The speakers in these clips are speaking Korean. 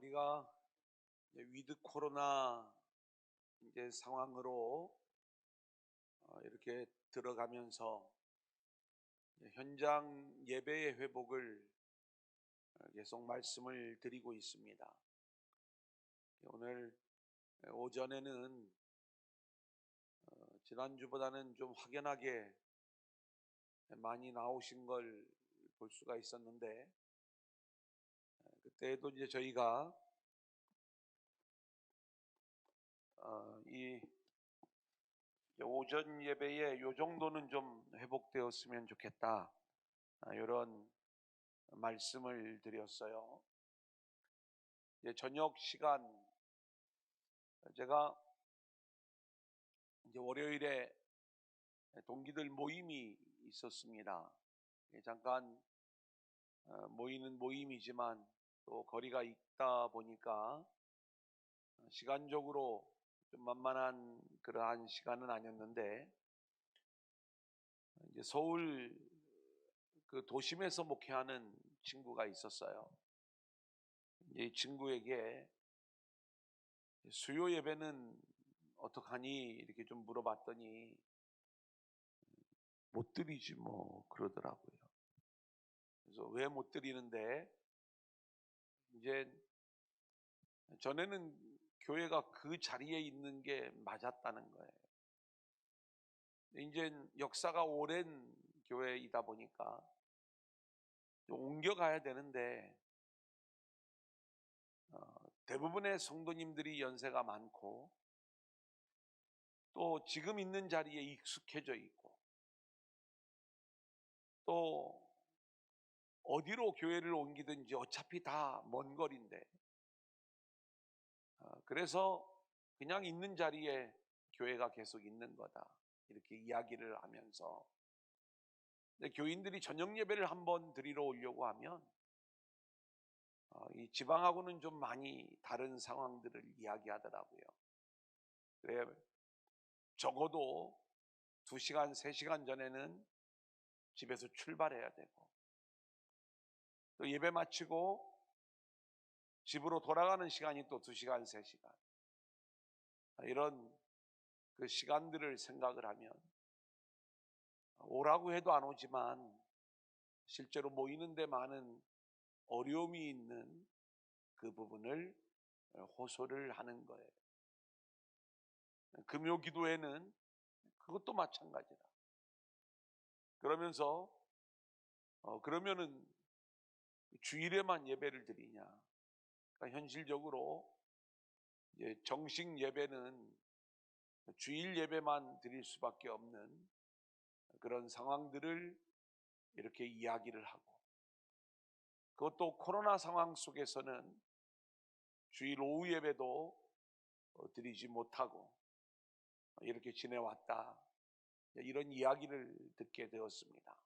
우리가 이제 위드 코로나 이제 상황으로 이렇게 들어가면서 현장 예배의 회복을 계속 말씀을 드리고 있습니다. 오늘 오전에는 지난주보다는 좀 확연하게 많이 나오신 걸 볼 수가 있었는데, 그때도 이제 저희가 이 오전 예배에 요 정도는 좀 회복되었으면 좋겠다, 이런 말씀을 드렸어요. 이제 저녁 시간 제가 이제 월요일에 동기들 모임이 있었습니다. 잠깐 모이는 모임이지만 또 거리가 있다 보니까 시간적으로 좀 만만한 그러한 시간은 아니었는데, 이제 서울 그 도심에서 목회하는 친구가 있었어요. 이 친구에게 수요 예배는 어떡하니 이렇게 좀 물어봤더니 못 드리지 뭐 그러더라고요. 그래서 왜 못 드리는데, 이제 전에는 교회가 그 자리에 있는 게 맞았다는 거예요. 이제 역사가 오랜 교회이다 보니까 옮겨가야 되는데 대부분의 성도님들이 연세가 많고 또 지금 있는 자리에 익숙해져 있고 또 어디로 교회를 옮기든지 어차피 다 먼 거리인데, 그래서 그냥 있는 자리에 교회가 계속 있는 거다 이렇게 이야기를 하면서, 교인들이 저녁 예배를 한번 드리러 오려고 하면 이 지방하고는 좀 많이 다른 상황들을 이야기하더라고요. 그래 적어도 2시간, 3시간 전에는 집에서 출발해야 되고, 또 예배 마치고 집으로 돌아가는 시간이 또 2시간, 3시간, 이런 그 시간들을 생각을 하면 오라고 해도 안 오지만 실제로 모이는데 많은 어려움이 있는 그 부분을 호소를 하는 거예요. 금요 기도회는 그것도 마찬가지다. 그러면서 그러면은 주일에만 예배를 드리냐? 그러니까 현실적으로 이제 정식 예배는 주일 예배만 드릴 수밖에 없는 그런 상황들을 이렇게 이야기를 하고, 그것도 코로나 상황 속에서는 주일 오후 예배도 드리지 못하고 이렇게 지내왔다, 이런 이야기를 듣게 되었습니다.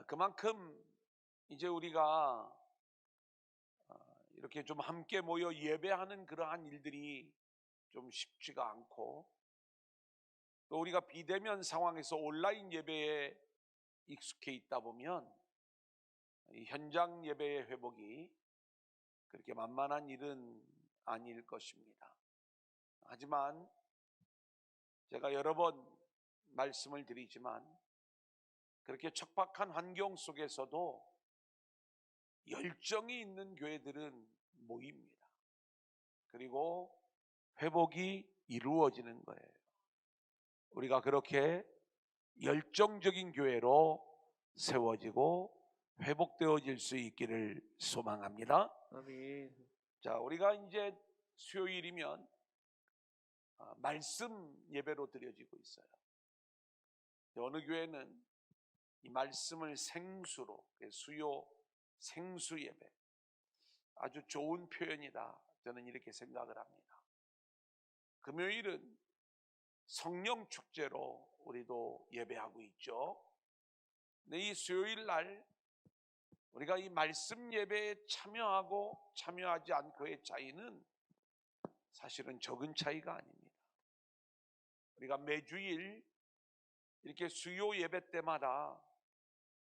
그만큼 이제 우리가 이렇게 좀 함께 모여 예배하는 그러한 일들이 좀 쉽지가 않고, 또 우리가 비대면 상황에서 온라인 예배에 익숙해 있다 보면 이 현장 예배의 회복이 그렇게 만만한 일은 아닐 것입니다. 하지만 제가 여러 번 말씀을 드리지만 그렇게 척박한 환경 속에서도 열정이 있는 교회들은 모입니다. 그리고 회복이 이루어지는 거예요. 우리가 그렇게 열정적인 교회로 세워지고 회복되어질 수 있기를 소망합니다. 아멘. 자, 우리가 이제 수요일이면 말씀 예배로 드려지고 있어요. 어느 교회는 이 말씀을 생수로, 수요 생수 예배, 아주 좋은 표현이다, 저는 이렇게 생각을 합니다. 금요일은 성령 축제로 우리도 예배하고 있죠. 근데 이 수요일 날 우리가 이 말씀 예배에 참여하고 참여하지 않고의 차이는 사실은 적은 차이가 아닙니다. 우리가 매주일 이렇게 수요 예배 때마다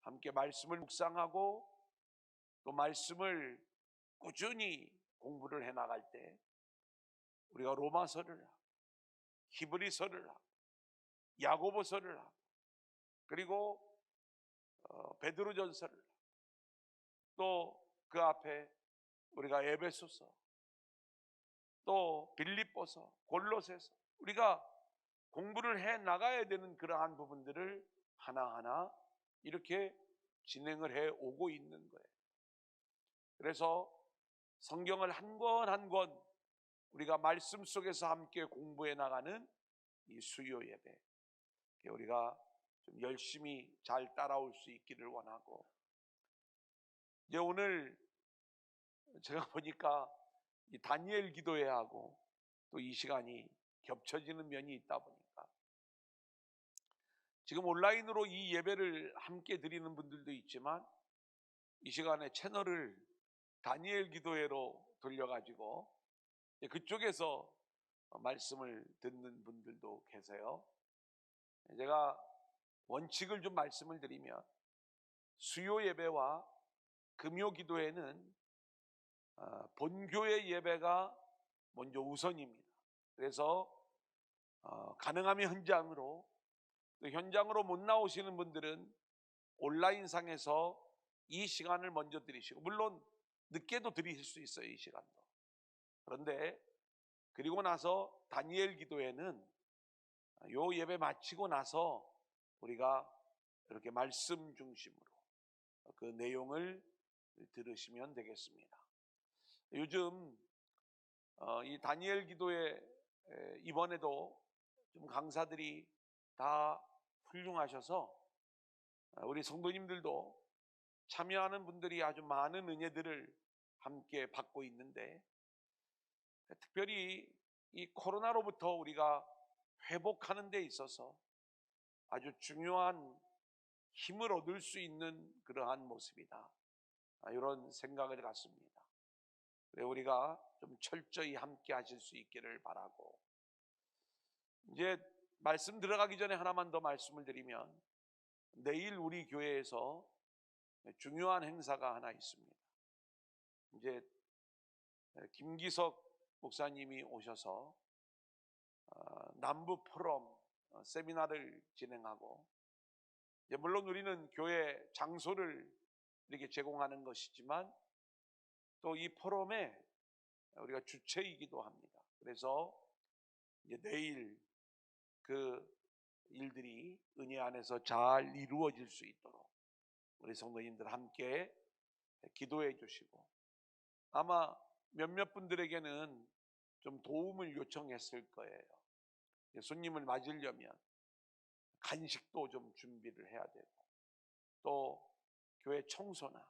함께 말씀을 묵상하고 또 말씀을 꾸준히 공부를 해 나갈 때 우리가 로마서를 하고 히브리서를 하고 야고보서를 하고 그리고 베드로전서를 하고 또 그 앞에 우리가 에베소서 또 빌립보서 골로새서 우리가 공부를 해 나가야 되는 그러한 부분들을 하나하나 이렇게 진행을 해 오고 있는 거예요. 그래서 성경을 한 권 한 권 우리가 말씀 속에서 함께 공부해 나가는 이 수요 예배, 우리가 좀 열심히 잘 따라올 수 있기를 원하고, 이제 오늘 제가 보니까 이 다니엘 기도회하고 또 이 시간이 겹쳐지는 면이 있다 보니까 지금 온라인으로 이 예배를 함께 드리는 분들도 있지만 이 시간에 채널을 다니엘 기도회로 돌려가지고 그쪽에서 말씀을 듣는 분들도 계세요. 제가 원칙을 좀 말씀을 드리면 수요 예배와 금요 기도회는 본교회 예배가 먼저 우선입니다. 그래서 가능하면 현장으로, 또 현장으로 못 나오시는 분들은 온라인상에서 이 시간을 먼저 드리시고, 물론 늦게도 드리실 수 있어요, 이 시간도. 그런데 그리고 나서 다니엘 기도회는 요 예배 마치고 나서 우리가 이렇게 말씀 중심으로 그 내용을 들으시면 되겠습니다. 요즘 이 다니엘 기도회 이번에도 좀 강사들이 다 훌륭하셔서 우리 성도님들도 참여하는 분들이 아주 많은 은혜들을 함께 받고 있는데, 특별히 이 코로나로부터 우리가 회복하는 데 있어서 아주 중요한 힘을 얻을 수 있는 그러한 모습이다, 이런 생각을 갖습니다. 그래 우리가 좀 철저히 함께 하실 수 있기를 바라고, 이제 말씀 들어가기 전에 하나만 더 말씀을 드리면, 내일 우리 교회에서 중요한 행사가 하나 있습니다. 이제 김기석 목사님이 오셔서 남부 포럼 세미나를 진행하고, 물론 우리는 교회 장소를 이렇게 제공하는 것이지만 또 이 포럼에 우리가 주체이기도 합니다. 그래서 이제 내일 그 일들이 은혜 안에서 잘 이루어질 수 있도록 우리 성도님들 함께 기도해 주시고, 아마 몇몇 분들에게는 좀 도움을 요청했을 거예요. 손님을 맞으려면 간식도 좀 준비를 해야 되고, 또 교회 청소나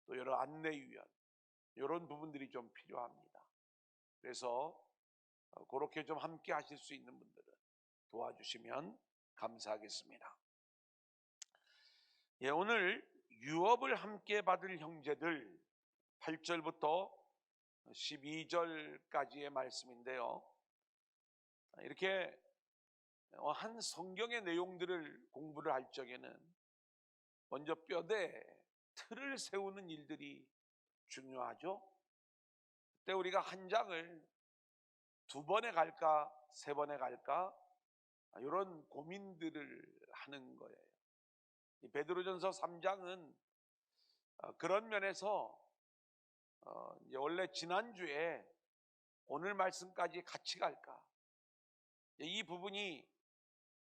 또 여러 안내위원 이런 부분들이 좀 필요합니다. 그래서 그렇게 좀 함께 하실 수 있는 분들은 도와주시면 감사하겠습니다. 오늘 유업을 함께 받을 형제들 8절부터 12절까지의 말씀인데요, 이렇게 한 성경의 내용들을 공부를 할 적에는 먼저 뼈대 틀을 세우는 일들이 중요하죠. 그때 우리가 한 장을 두 번에 갈까 세 번에 갈까 이런 고민들을 하는 거예요. 이 베드로전서 3장은 그런 면에서 이제 원래 지난주에 오늘 말씀까지 같이 갈까, 이 부분이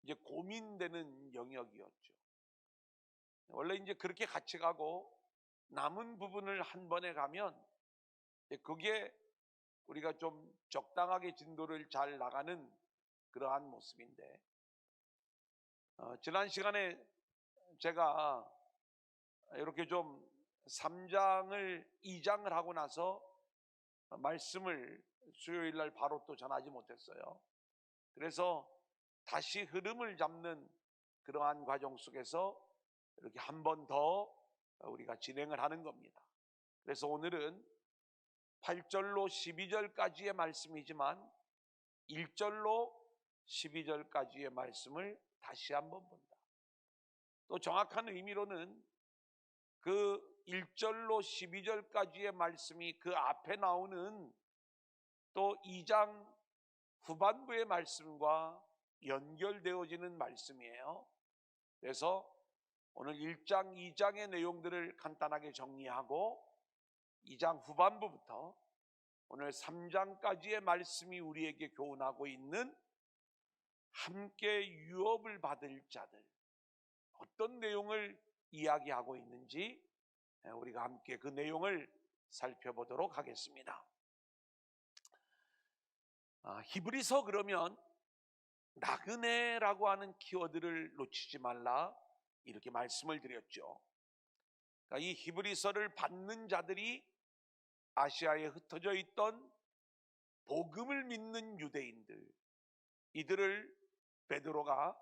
이제 고민되는 영역이었죠. 원래 이제 그렇게 같이 가고 남은 부분을 한 번에 가면 그게 우리가 좀 적당하게 진도를 잘 나가는 그러한 모습인데, 지난 시간에 제가 이렇게 좀 3장을 2장을 하고 나서 말씀을 수요일 날 바로 또 전하지 못했어요. 그래서 다시 흐름을 잡는 그러한 과정 속에서 이렇게 한 번 더 우리가 진행을 하는 겁니다. 그래서 오늘은 8절로 12절까지의 말씀이지만 1절로 12절까지의 말씀을 다시 한번 본다. 또 정확한 의미로는 그 1절로 12절까지의 말씀이 그 앞에 나오는 또 2장 후반부의 말씀과 연결되어지는 말씀이에요. 그래서 오늘 1장, 2장의 내용들을 간단하게 정리하고 2장 후반부부터 오늘 3장까지의 말씀이 우리에게 교훈하고 있는 함께 유업을 받을 자들, 어떤 내용을 이야기하고 있는지 우리가 함께 그 내용을 살펴보도록 하겠습니다. 히브리서 그러면 나그네라고 하는 키워드를 놓치지 말라 이렇게 말씀을 드렸죠. 그러니까 이 히브리서를 받는 자들이 아시아에 흩어져 있던 복음을 믿는 유대인들, 이들을 베드로가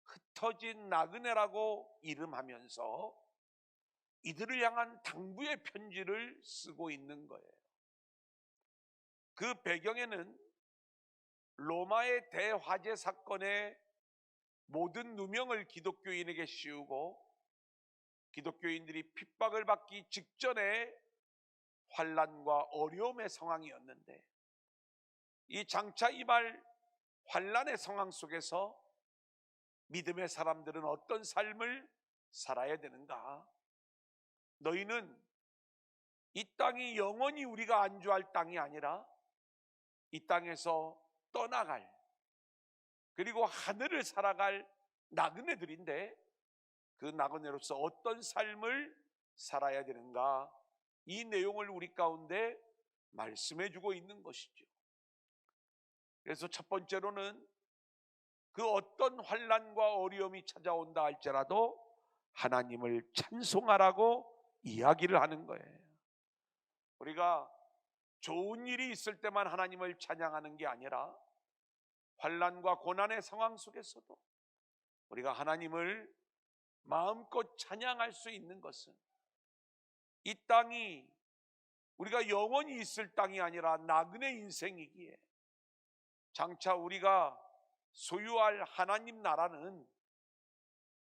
흩어진 나그네라고 이름하면서 이들을 향한 당부의 편지를 쓰고 있는 거예요. 그 배경에는 로마의 대화재 사건의 모든 누명을 기독교인에게 씌우고 기독교인들이 핍박을 받기 직전에 환난과 어려움의 상황이었는데, 이 장차 임할 환난의 상황 속에서 믿음의 사람들은 어떤 삶을 살아야 되는가? 너희는 이 땅이 영원히 우리가 안주할 땅이 아니라 이 땅에서 떠나갈, 그리고 하늘을 살아갈 나그네들인데 그 나그네로서 어떤 삶을 살아야 되는가? 이 내용을 우리 가운데 말씀해 주고 있는 것이죠. 그래서 첫 번째로는 그 어떤 환난과 어려움이 찾아온다 할지라도 하나님을 찬송하라고 이야기를 하는 거예요. 우리가 좋은 일이 있을 때만 하나님을 찬양하는 게 아니라 환난과 고난의 상황 속에서도 우리가 하나님을 마음껏 찬양할 수 있는 것은 이 땅이 우리가 영원히 있을 땅이 아니라 나그네 인생이기에 장차 우리가 소유할 하나님 나라는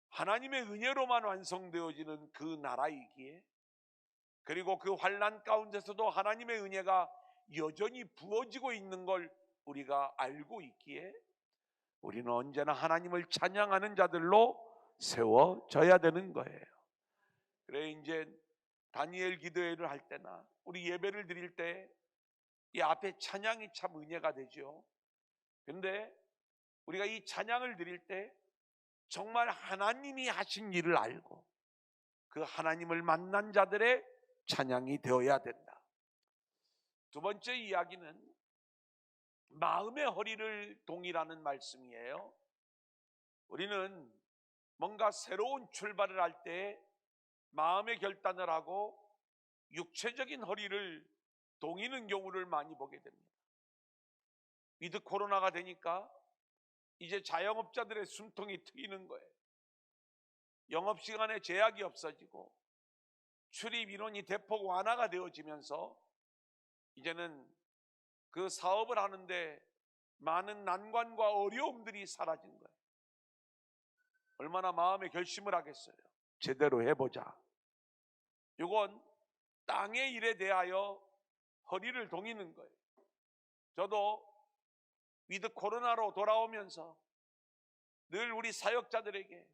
하나님의 은혜로만 완성되어지는 그 나라이기에, 그리고 그 환난 가운데서도 하나님의 은혜가 여전히 부어지고 있는 걸 우리가 알고 있기에 우리는 언제나 하나님을 찬양하는 자들로 세워져야 되는 거예요. 그래, 이제 다니엘 기도회를 할 때나 우리 예배를 드릴 때 이 앞에 찬양이 참 은혜가 되죠. 그런데 우리가 이 찬양을 드릴 때 정말 하나님이 하신 일을 알고 그 하나님을 만난 자들의 찬양이 되어야 된다. 두 번째 이야기는 마음의 허리를 동이라는 말씀이에요. 우리는 뭔가 새로운 출발을 할 때 마음의 결단을 하고 육체적인 허리를 동이는 경우를 많이 보게 됩니다. 위드 코로나가 되니까 이제 자영업자들의 숨통이 트이는 거예요. 영업시간에 제약이 없어지고 출입 인원이 대폭 완화가 되어지면서 이제는 그 사업을 하는데 많은 난관과 어려움들이 사라진 거예요. 얼마나 마음의 결심을 하겠어요. 제대로 해보자. 이건 땅의 일에 대하여 허리를 동이는 거예요. 저도 위드 코로나로 돌아오면서 늘 우리 사역자들에게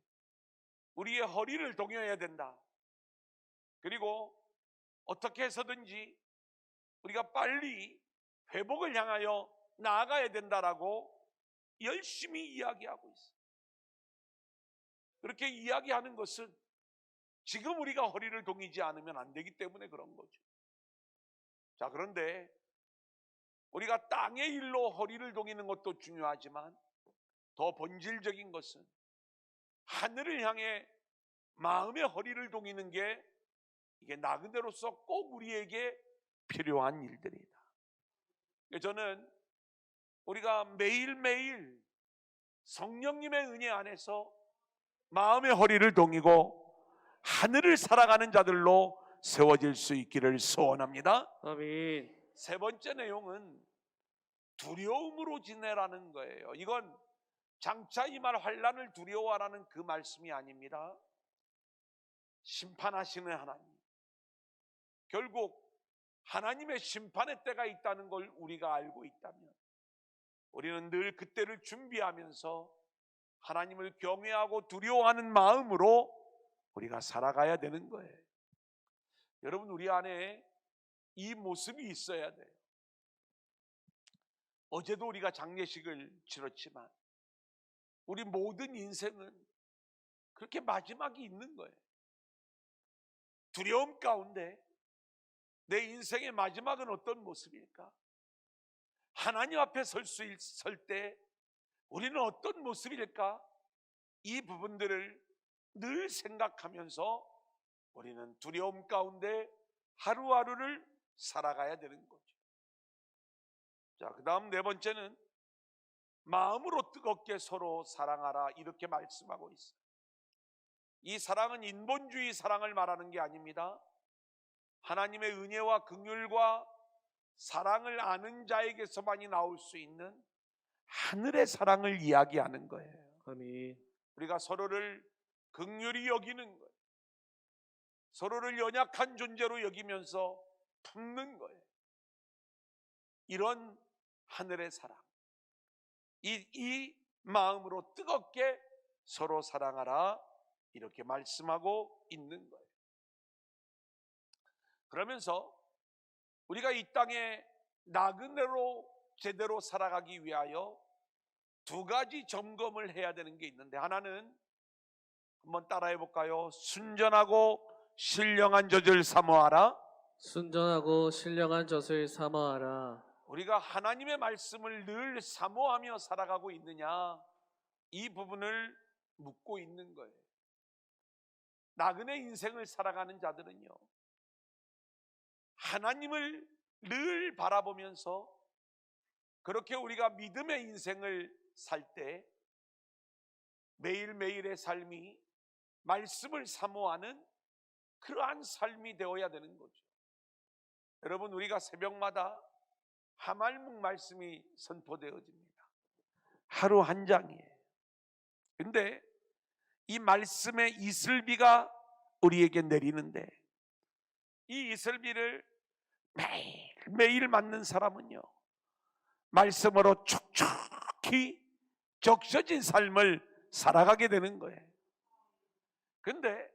우리의 허리를 동여야 된다. 그리고 어떻게 해서든지 우리가 빨리 회복을 향하여 나아가야 된다라고 열심히 이야기하고 있어요. 그렇게 이야기하는 것은 지금 우리가 허리를 동이지 않으면 안 되기 때문에 그런 거죠. 자, 그런데 우리가 땅의 일로 허리를 동이는 것도 중요하지만 더 본질적인 것은 하늘을 향해 마음의 허리를 동이는 게 이게 나그네로서 꼭 우리에게 필요한 일들이다. 저는 우리가 매일매일 성령님의 은혜 안에서 마음의 허리를 동이고 하늘을 살아가는 자들로 세워질 수 있기를 소원합니다. 아멘. 세 번째 내용은 두려움으로 지내라는 거예요. 이건 장차 임할 환난을 두려워하라는 그 말씀이 아닙니다. 심판하시는 하나님, 결국 하나님의 심판의 때가 있다는 걸 우리가 알고 있다면 우리는 늘 그때를 준비하면서 하나님을 경외하고 두려워하는 마음으로 우리가 살아가야 되는 거예요. 여러분, 우리 안에 이 모습이 있어야 돼요. 어제도 우리가 장례식을 치렀지만 우리 모든 인생은 그렇게 마지막이 있는 거예요. 두려움 가운데 내 인생의 마지막은 어떤 모습일까? 하나님 앞에 설 때 우리는 어떤 모습일까? 이 부분들을 늘 생각하면서 우리는 두려움 가운데 하루하루를 살아가야 되는 거죠. 자, 그 다음 네 번째는 마음으로 뜨겁게 서로 사랑하라, 이렇게 말씀하고 있어요. 이 사랑은 인본주의 사랑을 말하는 게 아닙니다. 하나님의 은혜와 긍휼과 사랑을 아는 자에게서만이 나올 수 있는 하늘의 사랑을 이야기하는 거예요. 아멘. 우리가 서로를 긍휼히 여기는 거예요. 서로를 연약한 존재로 여기면서 품는 거예요. 이런 하늘의 사랑, 이 마음으로 뜨겁게 서로 사랑하라, 이렇게 말씀하고 있는 거예요. 그러면서 우리가 이 땅에 나그네로 제대로 살아가기 위하여 두 가지 점검을 해야 되는 게 있는데, 하나는 한번 따라해 볼까요? 순전하고 신령한 젖을 사모하라. 순전하고 신령한 젖을 사모하라. 우리가 하나님의 말씀을 늘 사모하며 살아가고 있느냐, 이 부분을 묻고 있는 거예요. 나그네 인생을 살아가는 자들은요, 하나님을 늘 바라보면서 그렇게 우리가 믿음의 인생을 살 때 매일매일의 삶이 말씀을 사모하는 그러한 삶이 되어야 되는 거죠. 여러분, 우리가 새벽마다 하말묵 말씀이 선포되어집니다. 하루 한 장이에요. 근데 이 말씀의 이슬비가 우리에게 내리는데, 이 이슬비를 매일 맞는 사람은요, 말씀으로 촉촉히 적셔진 삶을 살아가게 되는 거예요. 근데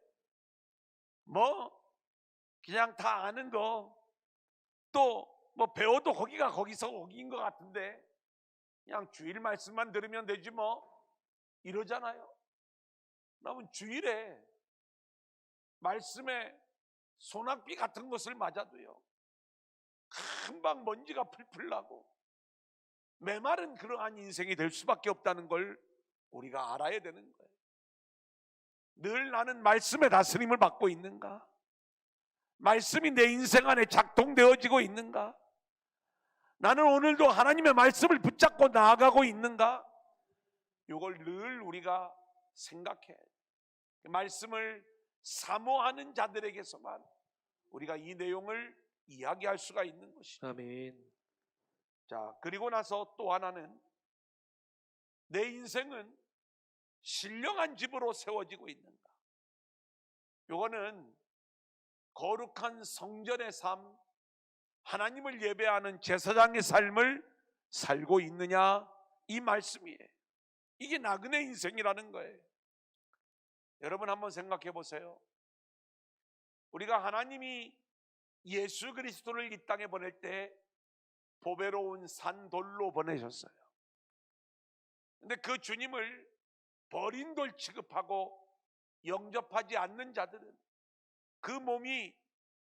그냥 다 아는 거, 또 배워도 거기서 거기인 것 같은데 그냥 주일 말씀만 들으면 되지 이러잖아요. 그러면 주일에 말씀에 소낙비 같은 것을 맞아도요, 금방 먼지가 풀풀 나고 메마른 그러한 인생이 될 수밖에 없다는 걸 우리가 알아야 되는 거예요. 늘 나는 말씀의 다스림을 받고 있는가? 말씀이 내 인생 안에 작동되어지고 있는가? 나는 오늘도 하나님의 말씀을 붙잡고 나아가고 있는가? 이걸 늘 우리가 생각해. 말씀을 사모하는 자들에게서만 우리가 이 내용을 이야기할 수가 있는 것이죠. 아멘. 자, 그리고 나서 또 하나는, 내 인생은 신령한 집으로 세워지고 있는가? 요거는 거룩한 성전의 삶, 하나님을 예배하는 제사장의 삶을 살고 있느냐, 이 말씀이에요. 이게 나그네 인생이라는 거예요. 여러분, 한번 생각해 보세요. 우리가 하나님이 예수 그리스도를 이 땅에 보낼 때 보배로운 산돌로 보내셨어요. 근데 그 주님을 버린 돌 취급하고 영접하지 않는 자들은 그 몸이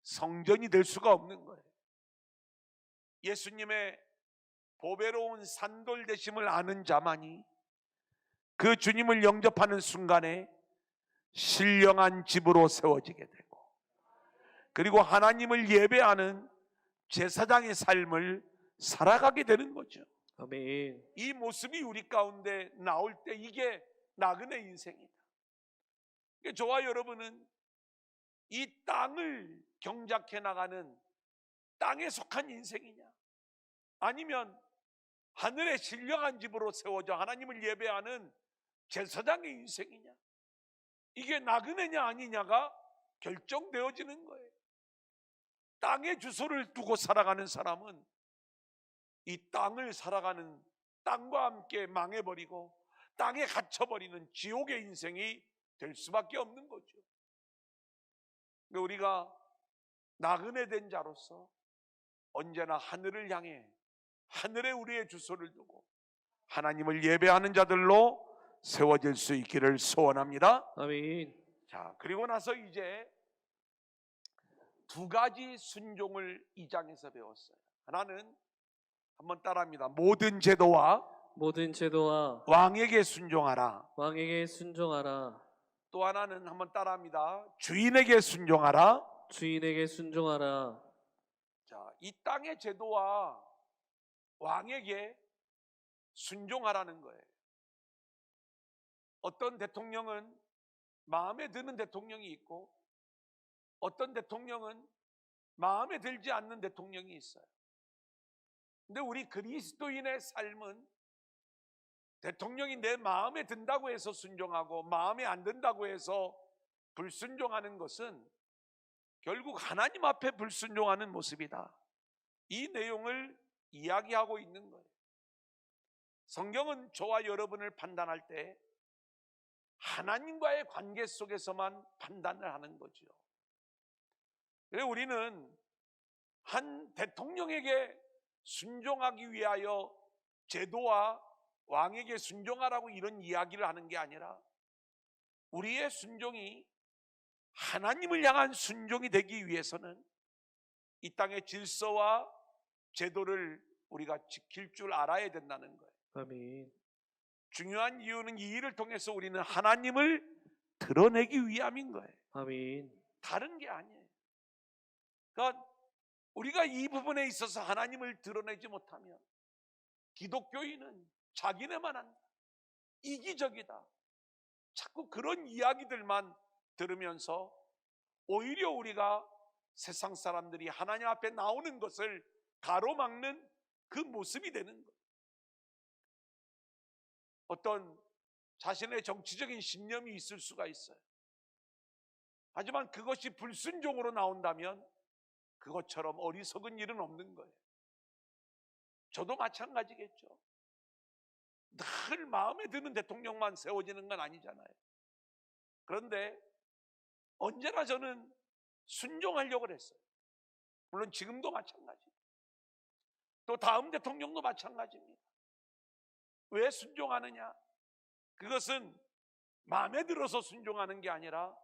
성전이 될 수가 없는 거예요. 예수님의 보배로운 산돌 되심을 아는 자만이 그 주님을 영접하는 순간에 신령한 집으로 세워지게 되고, 그리고 하나님을 예배하는 제사장의 삶을 살아가게 되는 거죠. 아멘. 이 모습이 우리 가운데 나올 때 이게 나그네 인생이다. 저와 여러분은 이 땅을 경작해 나가는 땅에 속한 인생이냐, 아니면 하늘의 신령한 집으로 세워져 하나님을 예배하는 제사장의 인생이냐, 이게 나그네냐 아니냐가 결정되어지는 거예요. 땅의 주소를 두고 살아가는 사람은 이 땅을 살아가는 땅과 함께 망해버리고 땅에 갇혀버리는 지옥의 인생이 될 수밖에 없는 거죠. 근데 우리가 나그네 된 자로서 언제나 하늘을 향해 하늘에 우리의 주소를 두고 하나님을 예배하는 자들로 세워질 수 있기를 소원합니다. 아멘. 자, 그리고 나서 이제 두 가지 순종을 이 장에서 배웠어요. 하나는 한번 따라합니다. 모든 제도와 모든 제도와 왕에게 순종하라. 왕에게 순종하라. 또 하나는 한번 따라합니다. 주인에게 순종하라. 주인에게 순종하라. 자, 이 땅의 제도와 왕에게 순종하라는 거예요. 어떤 대통령은 마음에 드는 대통령이 있고 어떤 대통령은 마음에 들지 않는 대통령이 있어요. 근데 우리 그리스도인의 삶은 대통령이 내 마음에 든다고 해서 순종하고 마음에 안 든다고 해서 불순종하는 것은 결국 하나님 앞에 불순종하는 모습이다. 이 내용을 이야기하고 있는 거예요. 성경은 저와 여러분을 판단할 때 하나님과의 관계 속에서만 판단을 하는 거죠. 그래서 우리는 한 대통령에게 순종하기 위하여 제도와 왕에게 순종하라고 이런 이야기를 하는 게 아니라 우리의 순종이 하나님을 향한 순종이 되기 위해서는 이 땅의 질서와 제도를 우리가 지킬 줄 알아야 된다는 거예요. 아멘. 중요한 이유는 이 일을 통해서 우리는 하나님을 드러내기 위함인 거예요. 아멘. 다른 게 아니에요. 그러니까 우리가 이 부분에 있어서 하나님을 드러내지 못하면 기독교인은 자기네만 한다, 이기적이다, 자꾸 그런 이야기들만 들으면서 오히려 우리가 세상 사람들이 하나님 앞에 나오는 것을 가로막는 그 모습이 되는 거예요. 어떤 자신의 정치적인 신념이 있을 수가 있어요. 하지만 그것이 불순종으로 나온다면 그것처럼 어리석은 일은 없는 거예요. 저도 마찬가지겠죠. 늘 마음에 드는 대통령만 세워지는 건 아니잖아요. 그런데 언제나 저는 순종하려고 했어요. 물론 지금도 마찬가지. 또 다음 대통령도 마찬가지입니다. 왜 순종하느냐? 그것은 마음에 들어서 순종하는 게 아니라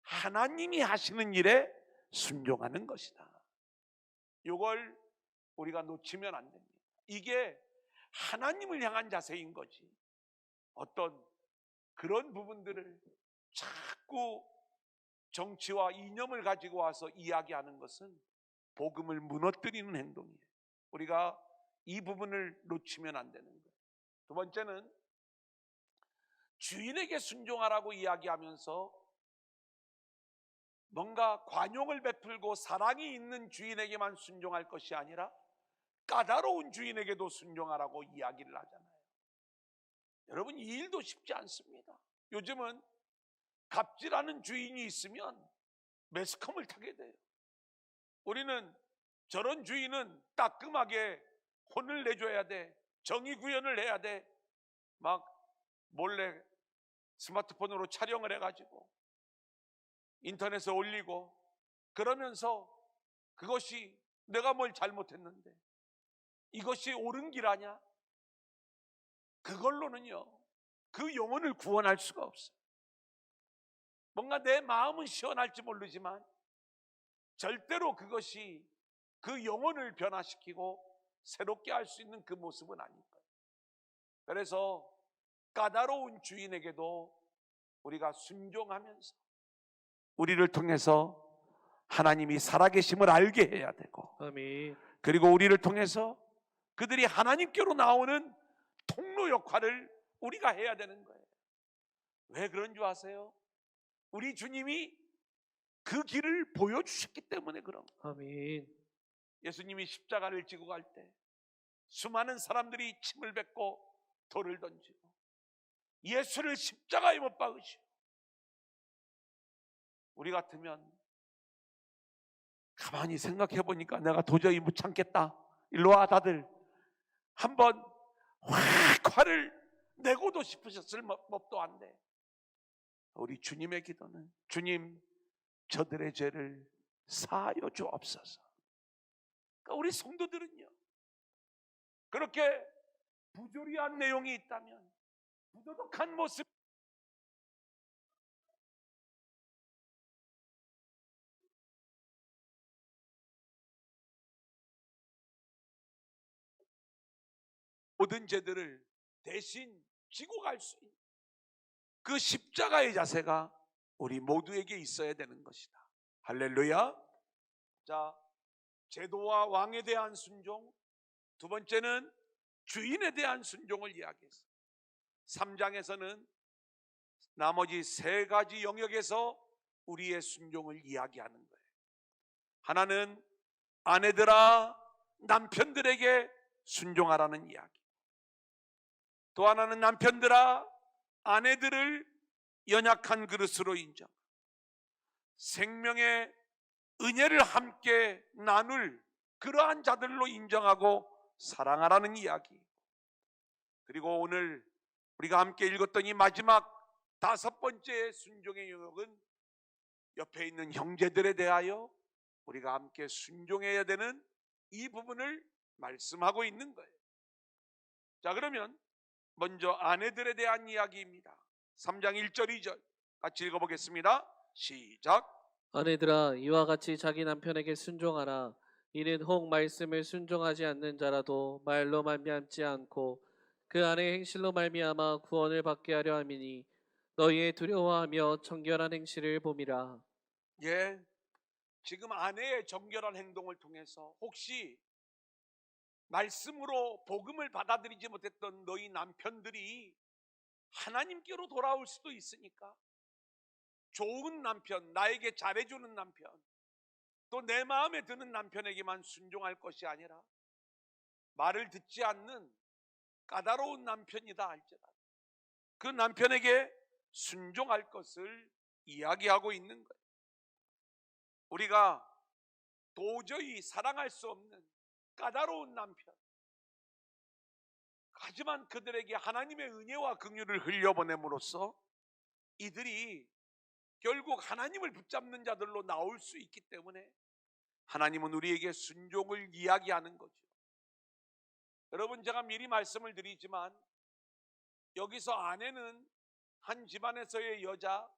하나님이 하시는 일에 순종하는 것이다. 이걸 우리가 놓치면 안 됩니다. 이게 하나님을 향한 자세인 거지. 어떤 그런 부분들을 자꾸 정치와 이념을 가지고 와서 이야기하는 것은 복음을 무너뜨리는 행동이에요. 우리가 이 부분을 놓치면 안 되는 거예요. 두 번째는 주인에게 순종하라고 이야기하면서 뭔가 관용을 베풀고 사랑이 있는 주인에게만 순종할 것이 아니라 까다로운 주인에게도 순종하라고 이야기를 하잖아요. 여러분, 이 일도 쉽지 않습니다. 요즘은 갑질하는 주인이 있으면 매스컴을 타게 돼요. 우리는 저런 주인은 따끔하게 혼을 내줘야 돼, 정의 구현을 해야 돼, 막 몰래 스마트폰으로 촬영을 해가지고 인터넷에 올리고 그러면서 그것이 내가 뭘 잘못했는데 이것이 옳은 길 아냐? 그걸로는요 그 영혼을 구원할 수가 없어요. 뭔가 내 마음은 시원할지 모르지만 절대로 그것이 그 영혼을 변화시키고 새롭게 할 수 있는 그 모습은 아닐 거예요. 그래서 까다로운 주인에게도 우리가 순종하면서 우리를 통해서 하나님이 살아계심을 알게 해야 되고, 아멘. 그리고 우리를 통해서 그들이 하나님께로 나오는 통로 역할을 우리가 해야 되는 거예요. 왜 그런 줄 아세요? 우리 주님이 그 길을 보여주셨기 때문에 그런 거예요. 아멘. 예수님이 십자가를 지고 갈 때 수많은 사람들이 침을 뱉고 돌을 던지고 예수를 십자가에 못 박으시고, 우리 같으면 가만히 생각해 보니까 내가 도저히 못 참겠다. 일로 와 다들. 한번 확 화를 내고도 싶으셨을 법도 안 돼. 우리 주님의 기도는 주님 저들의 죄를 사하여 주옵소서. 그러니까 우리 성도들은요, 그렇게 부조리한 내용이 있다면, 부도덕한 모습, 모든 죄들을 대신 지고 갈 수 있는 그 십자가의 자세가 우리 모두에게 있어야 되는 것이다. 할렐루야. 자, 제도와 왕에 대한 순종, 두 번째는 주인에 대한 순종을 이야기했어요. 3장에서는 나머지 세 가지 영역에서 우리의 순종을 이야기하는 거예요. 하나는 아내들아 남편들에게 순종하라는 이야기, 또 하나는 남편들아 아내들을 연약한 그릇으로 인정, 생명의 은혜를 함께 나눌 그러한 자들로 인정하고 사랑하라는 이야기. 그리고 오늘 우리가 함께 읽었던 이 마지막 다섯 번째 순종의 영역은 옆에 있는 형제들에 대하여 우리가 함께 순종해야 되는 이 부분을 말씀하고 있는 거예요. 자, 그러면 먼저 아내들에 대한 이야기입니다. 3장 1절 2절 같이 읽어보겠습니다. 시작. 아내들아 이와 같이 자기 남편에게 순종하라. 이는 혹 말씀을 순종하지 않는 자라도 말로 말미암지 않고 그 안의 행실로 말미암아 구원을 받게 하려 함이니 너희의 두려워하며 정결한 행실을 봄이라. 예, 지금 아내의 정결한 행동을 통해서 혹시 말씀으로 복음을 받아들이지 못했던 너희 남편들이 하나님께로 돌아올 수도 있으니까, 좋은 남편, 나에게 잘해주는 남편, 또 내 마음에 드는 남편에게만 순종할 것이 아니라 말을 듣지 않는 까다로운 남편이다 할지라도 그 남편에게 순종할 것을 이야기하고 있는 거예요. 우리가 도저히 사랑할 수 없는 까다로운 남편, 하지만 그들에게 하나님의 은혜와 긍휼을 흘려보냄으로써 이들이 결국 하나님을 붙잡는 자들로 나올 수 있기 때문에 하나님은 우리에게 순종을 이야기하는 거죠. 여러분, 제가 미리 말씀을 드리지만 여기서 아내는 한 집안에서의 여자,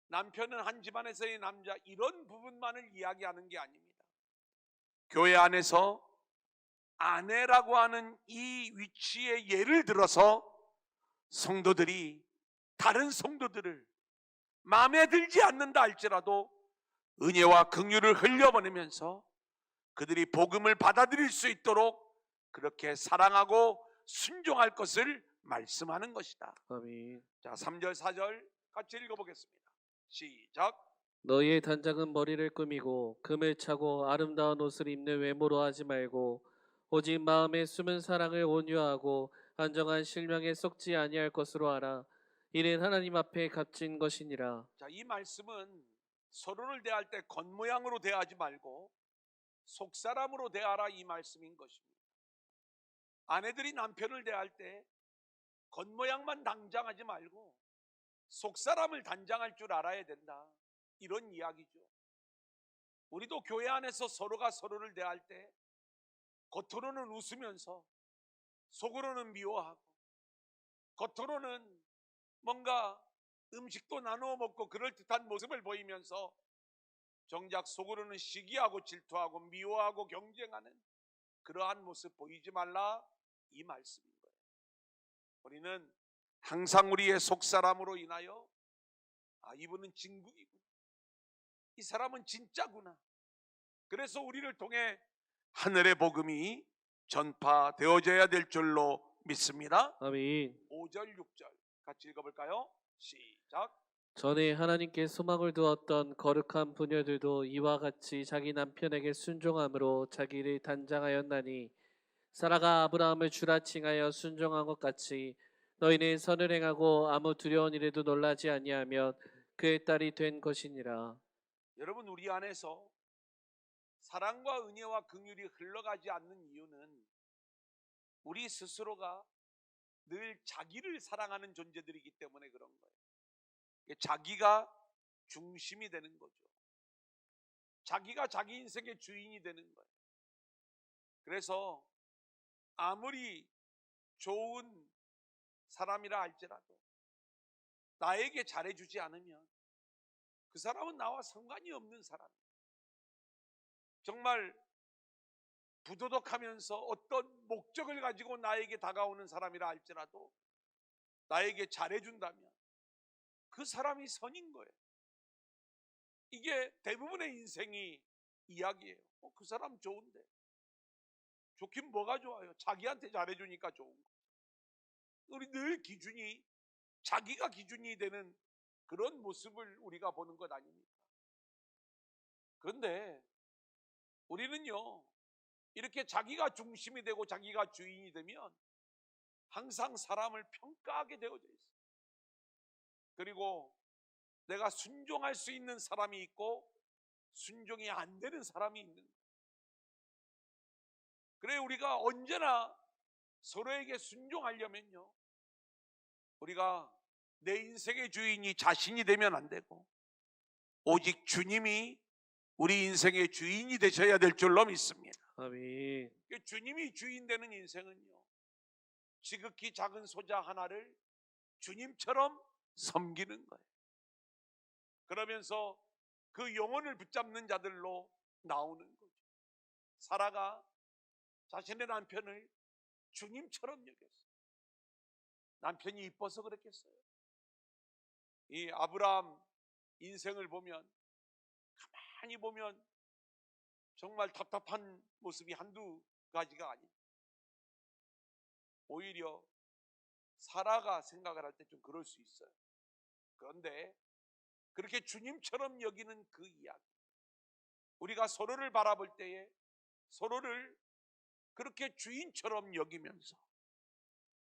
남편은 한 집안에서의 남자, 이런 부분만을 이야기하는 게 아닙니다. 교회 안에서 아내라고 하는 이 위치에 예를 들어서 성도들이 다른 성도들을 마음에 들지 않는다 할지라도 은혜와 긍휼을 흘려보내면서 그들이 복음을 받아들일 수 있도록 그렇게 사랑하고 순종할 것을 말씀하는 것이다. 아멘. 자, 3절 4절 같이 읽어보겠습니다. 시작. 너희의 단장은 머리를 꾸미고 금을 차고 아름다운 옷을 입는 외모로 하지 말고 오직 마음에 숨은 사랑을 온유하고 안정한 실명에 썩지 아니할 것으로 하라. 이는 하나님 앞에 값진 것이니라. 자, 이 말씀은 서로를 대할 때 겉모양으로 대하지 말고 속사람으로 대하라, 이 말씀인 것입니다. 아내들이 남편을 대할 때 겉모양만 단장하지 말고 속사람을 단장할 줄 알아야 된다, 이런 이야기죠. 우리도 교회 안에서 서로가 서로를 대할 때 겉으로는 웃으면서 속으로는 미워하고, 겉으로는 뭔가 음식도 나누어 먹고 그럴듯한 모습을 보이면서 정작 속으로는 시기하고 질투하고 미워하고 경쟁하는 그러한 모습 보이지 말라, 이 말씀인 거예요. 우리는 항상 우리의 속사람으로 인하여 이분은 진국이구나, 이 사람은 진짜구나, 그래서 우리를 통해 하늘의 복음이 전파되어져야 될 줄로 믿습니다. 아멘. 5절 6절 같이 읽어볼까요? 시작. 전에 하나님께 소망을 두었던 거룩한 부녀들도 이와 같이 자기 남편에게 순종함으로 자기를 단장하였나니 사라가 아브라함을 주라 칭하여 순종한 것 같이 너희는 선을 행하고 아무 두려운 일에도 놀라지 아니하면 그의 딸이 된 것이니라. 여러분, 우리 안에서 사랑과 은혜와 긍휼이 흘러가지 않는 이유는 우리 스스로가 늘 자기를 사랑하는 존재들이기 때문에 그런 거예요. 자기가 중심이 되는 거죠. 자기가 자기 인생의 주인이 되는 거예요. 그래서 아무리 좋은 사람이라 할지라도 나에게 잘해주지 않으면 그 사람은 나와 상관이 없는 사람이에요. 정말 부도덕하면서 어떤 목적을 가지고 나에게 다가오는 사람이라 할지라도 나에게 잘해준다면 그 사람이 선인 거예요. 이게 대부분의 인생이 이야기예요. 그 사람 좋은데. 좋긴 뭐가 좋아요? 자기한테 잘해주니까 좋은 거예요. 우리 늘 기준이 자기가 기준이 되는 그런 모습을 우리가 보는 것 아닙니까? 그런데 우리는요, 이렇게 자기가 중심이 되고 자기가 주인이 되면 항상 사람을 평가하게 되어져 있어요. 그리고 내가 순종할 수 있는 사람이 있고 순종이 안 되는 사람이 있는 거예요. 그래 우리가 언제나 서로에게 순종하려면요, 우리가 내 인생의 주인이 자신이 되면 안 되고 오직 주님이 우리 인생의 주인이 되셔야 될 줄로 믿습니다. 아멘. 주님이 주인 되는 인생은요, 지극히 작은 소자 하나를 주님처럼 섬기는 거예요. 그러면서 그 영혼을 붙잡는 자들로 나오는 거죠. 사라가 자신의 남편을 주님처럼 여겼어요. 남편이 이뻐서 그랬겠어요? 이 아브라함 인생을 보면, 가만히 보면 정말 답답한 모습이 한두 가지가 아닙니다. 오히려 사라가 생각을 할 때 좀 그럴 수 있어요. 그런데 그렇게 주님처럼 여기는 그 이야기, 우리가 서로를 바라볼 때에 서로를 그렇게 주인처럼 여기면서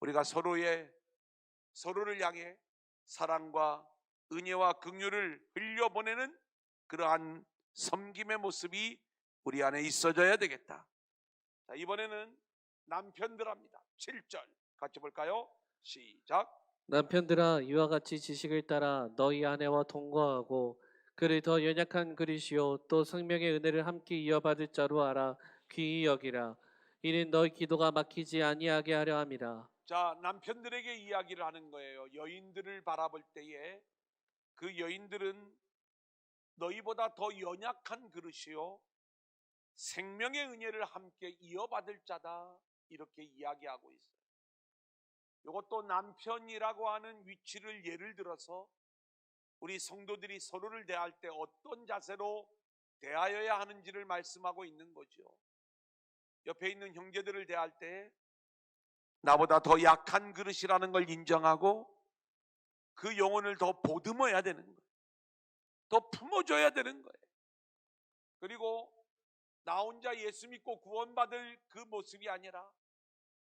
우리가 서로를 향해 사랑과 은혜와 긍휼을 흘려보내는 그러한 섬김의 모습이 우리 안에 있어져야 되겠다. 자, 이번에는 남편들합니다. 7절 같이 볼까요? 시작. 남편들아 이와 같이 지식을 따라 너희 아내와 동거하고 그를 더 연약한 그릇이요 또 생명의 은혜를 함께 이어받을 자로 알아 귀히 여기라. 이는 너희 기도가 막히지 아니하게 하려 함이라. 자, 남편들에게 이야기를 하는 거예요. 여인들을 바라볼 때에 그 여인들은 너희보다 더 연약한 그릇이요 생명의 은혜를 함께 이어받을 자다, 이렇게 이야기하고 있어요. 이것도 남편이라고 하는 위치를 예를 들어서 우리 성도들이 서로를 대할 때 어떤 자세로 대하여야 하는지를 말씀하고 있는 거죠. 옆에 있는 형제들을 대할 때 나보다 더 약한 그릇이라는 걸 인정하고 그 영혼을 더 보듬어야 되는 거예요. 더 품어줘야 되는 거예요. 그리고 나 혼자 예수 믿고 구원받을 그 모습이 아니라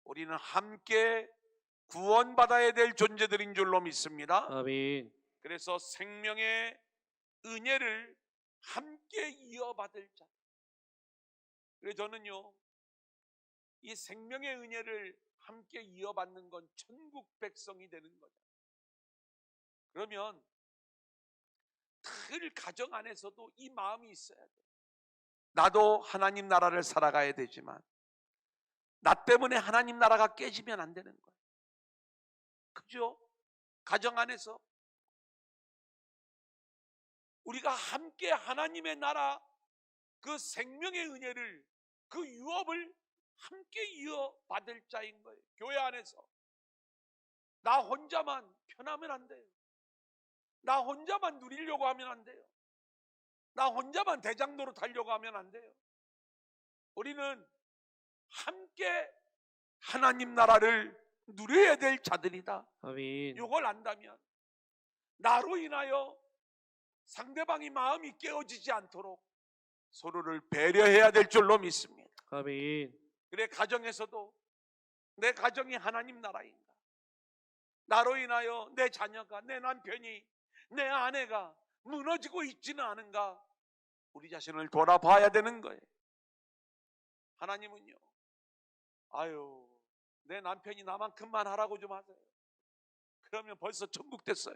우리는 함께 구원받아야 될 존재들인 줄로 믿습니다. 아멘. 그래서 생명의 은혜를 함께 이어받을 자. 그래서 저는요, 이 생명의 은혜를 함께 이어받는 건 천국 백성이 되는 거죠. 그러면 늘 가정 안에서도 이 마음이 있어야 돼요. 나도 하나님 나라를 살아가야 되지만 나 때문에 하나님 나라가 깨지면 안 되는 거예요. 그죠? 가정 안에서 우리가 함께 하나님의 나라 그 생명의 은혜를, 그 유업을 함께 이어받을 자인 거예요. 교회 안에서 나 혼자만 편하면 안 돼요. 나 혼자만 누리려고 하면 안 돼요. 나 혼자만 대장 노릇하려고 하면 안 돼요. 우리는 함께 하나님 나라를 누려야 될 자들이다. 아멘. 이걸 안다면 나로 인하여 상대방이 마음이 깨어지지 않도록 서로를 배려해야 될 줄로 믿습니다. 아멘. 그래, 가정에서도 내 가정이 하나님 나라인가, 나로 인하여 내 자녀가, 내 남편이, 내 아내가 무너지고 있지는 않은가, 우리 자신을 돌아봐야 되는 거예요. 하나님은요, 아유, 내 남편이 나만큼만 하라고 좀 하세요. 그러면 벌써 천국 됐어요.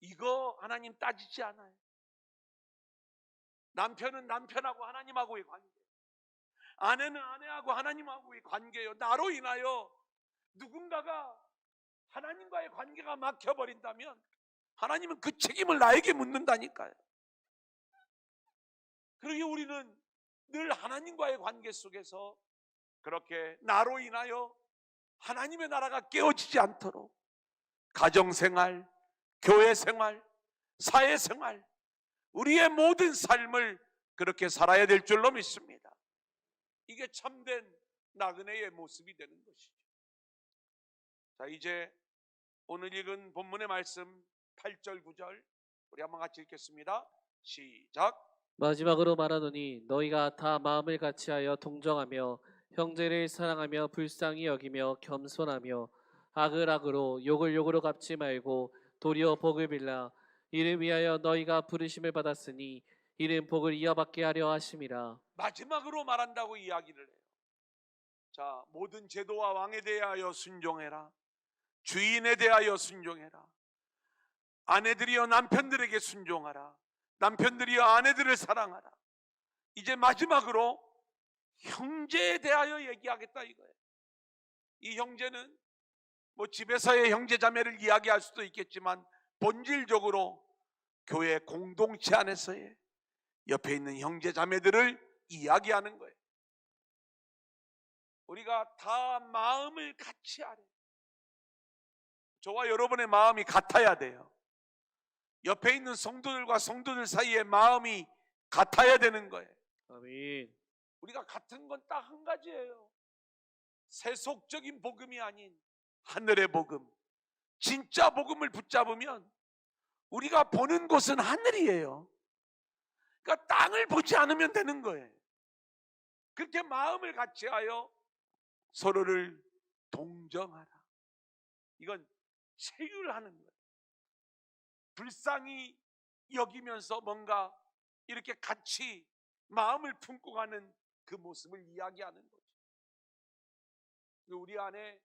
이거 하나님 따지지 않아요. 남편은 남편하고 하나님하고의 관계, 아내는 아내하고 하나님하고의 관계예요. 나로 인하여 누군가가 하나님과의 관계가 막혀버린다면 하나님은 그 책임을 나에게 묻는다니까요. 그러기에 우리는 늘 하나님과의 관계 속에서 그렇게 나로 인하여 하나님의 나라가 깨어지지 않도록 가정생활, 교회생활, 사회생활, 우리의 모든 삶을 그렇게 살아야 될 줄로 믿습니다. 이게 참된 나그네의 모습이 되는 것이죠. 자, 이제 오늘 읽은 본문의 말씀 8절 9절 우리 한번 같이 읽겠습니다. 시작. 마지막으로 말하노니 너희가 다 마음을 같이하여 동정하며 형제를 사랑하며 불쌍히 여기며 겸손하며 악을 악으로 욕을 욕으로 갚지 말고 도리어 복을 빌라. 이를 위하여 너희가 부르심을 받았으니 이는 복을 이어받게 하려 하심이라. 마지막으로 말한다고 이야기를 해요. 자, 모든 제도와 왕에 대하여 순종해라. 주인에 대하여 순종해라. 아내들이여 남편들에게 순종하라. 남편들이여 아내들을 사랑하라. 이제 마지막으로 형제에 대하여 얘기하겠다 이거예요. 이 형제는 뭐 집에서의 형제 자매를 이야기할 수도 있겠지만 본질적으로 교회 공동체 안에서의 옆에 있는 형제 자매들을 이야기하는 거예요. 우리가 다 마음을 같이 하래. 저와 여러분의 마음이 같아야 돼요. 옆에 있는 성도들과 성도들 사이에 마음이 같아야 되는 거예요. 아멘. 우리가 같은 건 딱 한 가지예요. 세속적인 복음이 아닌 하늘의 복음, 진짜 복음을 붙잡으면 우리가 보는 곳은 하늘이에요. 그러니까 땅을 보지 않으면 되는 거예요. 그렇게 마음을 같이하여 서로를 동정하라. 이건 체휼하는 거예요. 불쌍히 여기면서 뭔가 이렇게 같이 마음을 품고 가는 그 모습을 이야기하는 거죠. 우리 안에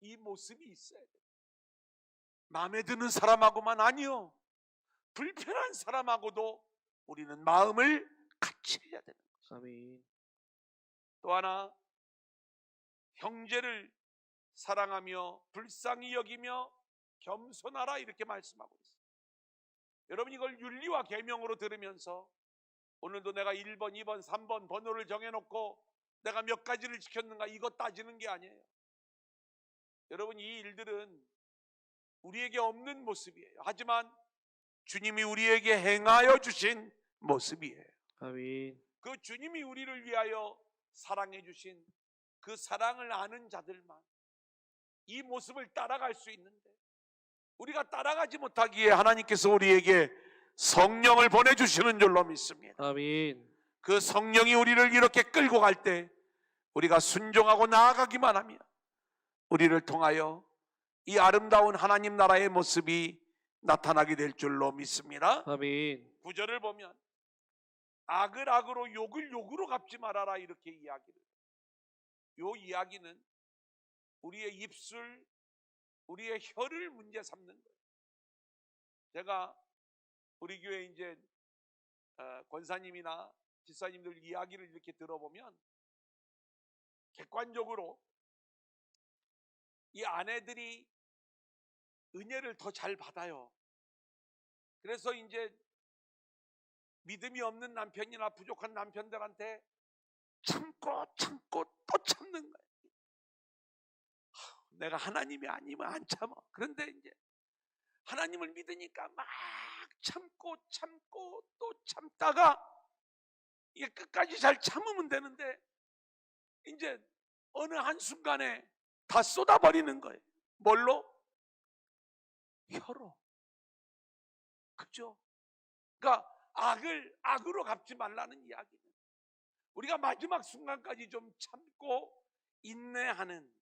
이 모습이 있어야 돼요. 마음에 드는 사람하고만 아니요, 불편한 사람하고도 우리는 마음을 같이 해야 되는 거죠. 아멘. 또 하나, 형제를 사랑하며 불쌍히 여기며 겸손하라 이렇게 말씀하고 있어요. 여러분, 이걸 윤리와 계명으로 들으면서 오늘도 내가 1번, 2번, 3번 번호를 정해놓고 내가 몇 가지를 지켰는가 이거 따지는 게 아니에요. 여러분, 이 일들은 우리에게 없는 모습이에요. 하지만 주님이 우리에게 행하여 주신 모습이에요. 아멘. 그 주님이 우리를 위하여 사랑해 주신 그 사랑을 아는 자들만 이 모습을 따라갈 수 있는데, 우리가 따라가지 못하기에 하나님께서 우리에게 성령을 보내주시는 줄로 믿습니다. 아멘. 그 성령이 우리를 이렇게 끌고 갈 때 우리가 순종하고 나아가기만 하면 우리를 통하여 이 아름다운 하나님 나라의 모습이 나타나게 될 줄로 믿습니다. 아멘. 9절을 보면 악을 악으로 욕을 욕으로 갚지 말아라 이렇게 이야기를 해요. 이 이야기는 우리의 입술, 우리의 혀를 문제 삼는 거예요. 제가 우리 교회 이제 권사님이나 집사님들 이야기를 이렇게 들어보면 객관적으로 이 아내들이 은혜를 더 잘 받아요. 그래서 이제 믿음이 없는 남편이나 부족한 남편들한테 참고 참고 또 참는 거예요. 내가 하나님이 아니면 안 참아. 그런데 이제 하나님을 믿으니까 막 참고 참고 또 참다가 이게 끝까지 잘 참으면 되는데 이제 어느 한순간에 다 쏟아버리는 거예요. 뭘로? 혀로. 그죠? 그러니까 악을 악으로 갚지 말라는 이야기는 우리가 마지막 순간까지 좀 참고 인내하는,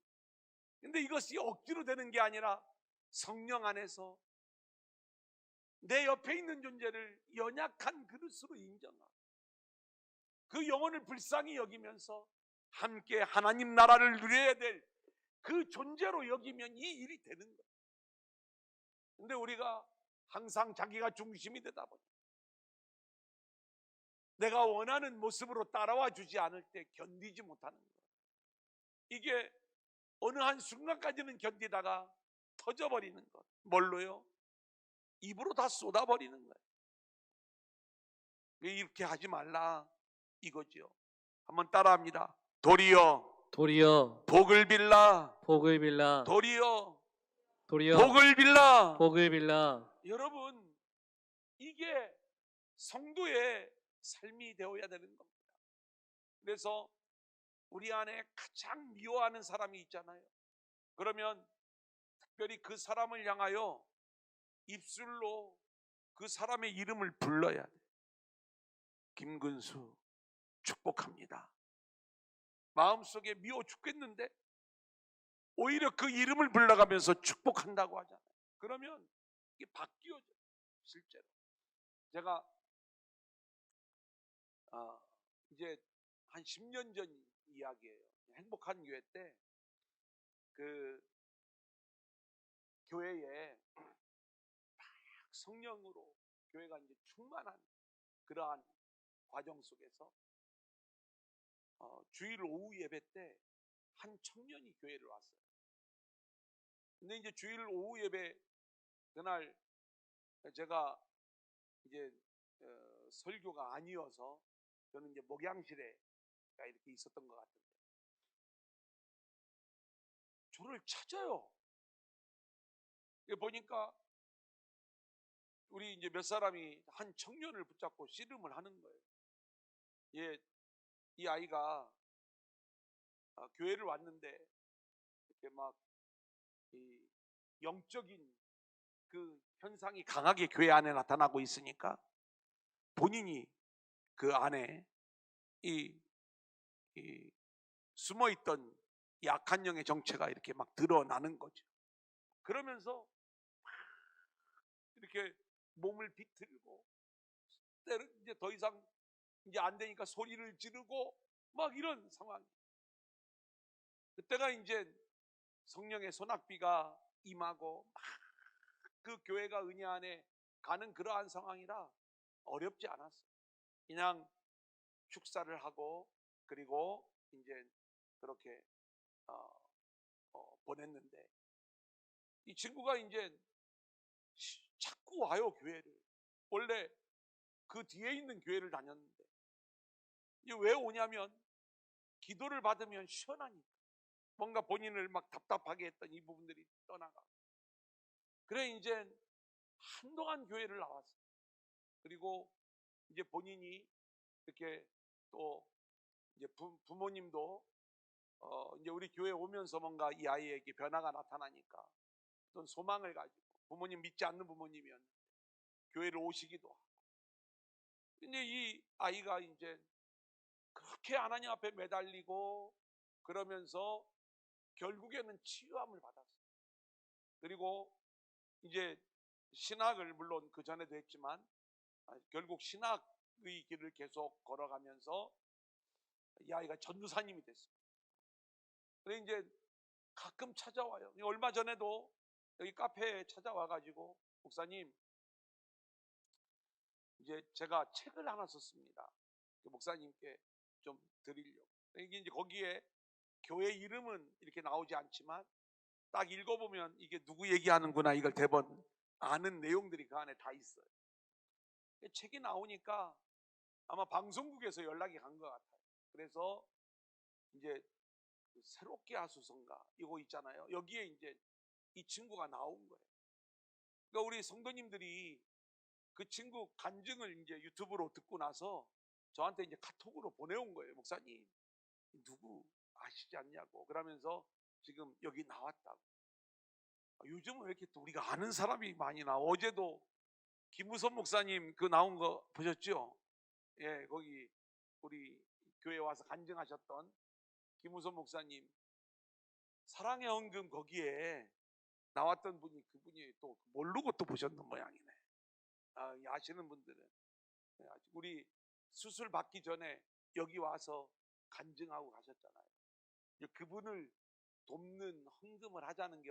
근데 이것이 억지로 되는 게 아니라 성령 안에서 내 옆에 있는 존재를 연약한 그릇으로 인정하고 그 영혼을 불쌍히 여기면서 함께 하나님 나라를 누려야 될 그 존재로 여기면 이 일이 되는 거예요. 근데 우리가 항상 자기가 중심이 되다 보니 내가 원하는 모습으로 따라와 주지 않을 때 견디지 못하는 거예요. 이게 어느 한 순간까지는 견디다가 터져버리는 것. 뭘로요? 입으로 다 쏟아버리는 거예요. 이렇게 하지 말라 이거죠. 한번 따라합니다. 도리어 도리어 복을 빌라. 복을 빌라 도리어 도리어 복을 빌라. 복을 빌라. 여러분, 이게 성도의 삶이 되어야 되는 겁니다. 그래서 우리 안에 가장 미워하는 사람이 있잖아요. 그러면 특별히 그 사람을 향하여 입술로 그 사람의 이름을 불러야 돼. 김근수 축복합니다. 마음속에 미워 죽겠는데 오히려 그 이름을 불러가면서 축복한다고 하잖아요. 그러면 이게 바뀌어져. 실제로 제가 이제 한 10년 전 이야기예요. 행복한 교회 때 그 교회에 성령으로 교회가 이제 충만한 그러한 과정 속에서 주일 오후 예배 때 한 청년이 교회를 왔어요. 근데 이제 주일 오후 예배 그날 제가 이제 설교가 아니어서 저는 이제 목양실에 이렇게 있었던 것 같은데 저를 찾아요. 보니까 우리 이제 몇 사람이 한 청년을 붙잡고 씨름을 하는 거예요. 이 아이가 교회를 왔는데 이렇게 막 이 영적인 그 현상이 강하게 교회 안에 나타나고 있으니까 본인이 그 안에 이 숨어있던 약한 영의 정체가 이렇게 막 드러나는 거죠. 그러면서 이렇게 몸을 비틀고 때로 이제 더 이상 이제 안 되니까 소리를 지르고 막 이런 상황. 그때가 이제 성령의 소낙비가 임하고 막 그 교회가 은혜 안에 가는 그러한 상황이라 어렵지 않았어요. 그냥 축사를 하고 그리고 이제 그렇게 보냈는데 이 친구가 이제 자꾸 와요 교회를. 원래 그 뒤에 있는 교회를 다녔는데 이제 왜 오냐면 기도를 받으면 시원하니까. 뭔가 본인을 막 답답하게 했던 이 부분들이 떠나가. 그래 이제 한동안 교회를 나왔어요. 그리고 이제 본인이 이렇게 또 이제 부모님도 이제 우리 교회 오면서 뭔가 이 아이에게 변화가 나타나니까 어떤 소망을 가지고 부모님 믿지 않는 부모님이었는데 교회를 오시기도 하고. 근데 이 아이가 이제 그렇게 하나님 앞에 매달리고 그러면서 결국에는 치유함을 받았어요. 그리고 이제 신학을 물론 그 전에도 했지만 결국 신학의 길을 계속 걸어가면서 이 아이가 전도사님이 됐습니다. 그래 이제 가끔 찾아와요. 얼마 전에도 여기 카페에 찾아와가지고 목사님 이제 제가 책을 하나 썼습니다. 목사님께 좀 드리려고. 이게 이제 거기에 교회 이름은 이렇게 나오지 않지만 딱 읽어보면 이게 누구 얘기하는구나 이걸 대번 아는 내용들이 그 안에 다 있어요. 책이 나오니까 아마 방송국에서 연락이 간 것 같아요. 그래서 이제 그 새롭게 하소서인가 이거 있잖아요. 여기에 이제 이 친구가 나온 거예요. 그러니까 우리 성도님들이 그 친구 간증을 이제 유튜브로 듣고 나서 저한테 이제 카톡으로 보내온 거예요. 목사님 누구 아시지 않냐고. 그러면서 지금 여기 나왔다고. 요즘은 왜 이렇게 또 우리가 아는 사람이 많이 나와. 어제도 김우선 목사님 그 나온 거 보셨죠? 예, 거기 우리 교회 와서 간증하셨던 김우선 목사님 사랑의 헌금 거기에 나왔던 분이 그분이 또 모르고 또 보셨는 모양이네. 아시는 분들은 우리 수술 받기 전에 여기 와서 간증하고 가셨잖아요. 그분을 돕는 헌금을 하자는 게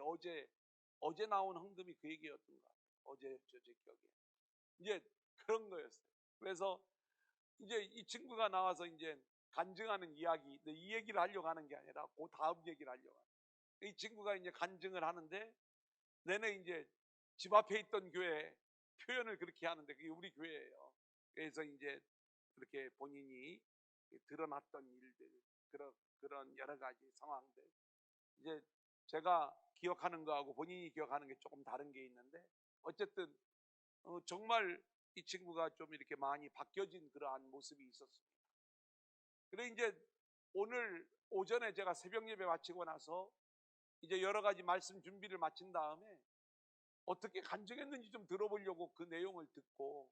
어제 나온 헌금이 그 얘기였던 것 같아요. 어제 제 기억에 이제 그런 거였어요. 그래서 이제 이 친구가 나와서 이제 간증하는 이야기, 이 얘기를 하려고 하는 게 아니라 그 다음 얘기를 하려고 하는. 이 친구가 이제 간증을 하는데 내내 이제 집 앞에 있던 교회 표현을 그렇게 하는데 그게 우리 교회예요. 그래서 이제 그렇게 본인이 드러났던 일들, 그런 여러 가지 상황들, 이제 제가 기억하는 거하고 본인이 기억하는 게 조금 다른 게 있는데 어쨌든 정말 이 친구가 좀 이렇게 많이 바뀌어진 그러한 모습이 있었습니다. 그래 이제 오늘 오전에 제가 새벽 예배 마치고 나서 이제 여러 가지 말씀 준비를 마친 다음에 어떻게 간증했는지 좀 들어보려고 그 내용을 듣고,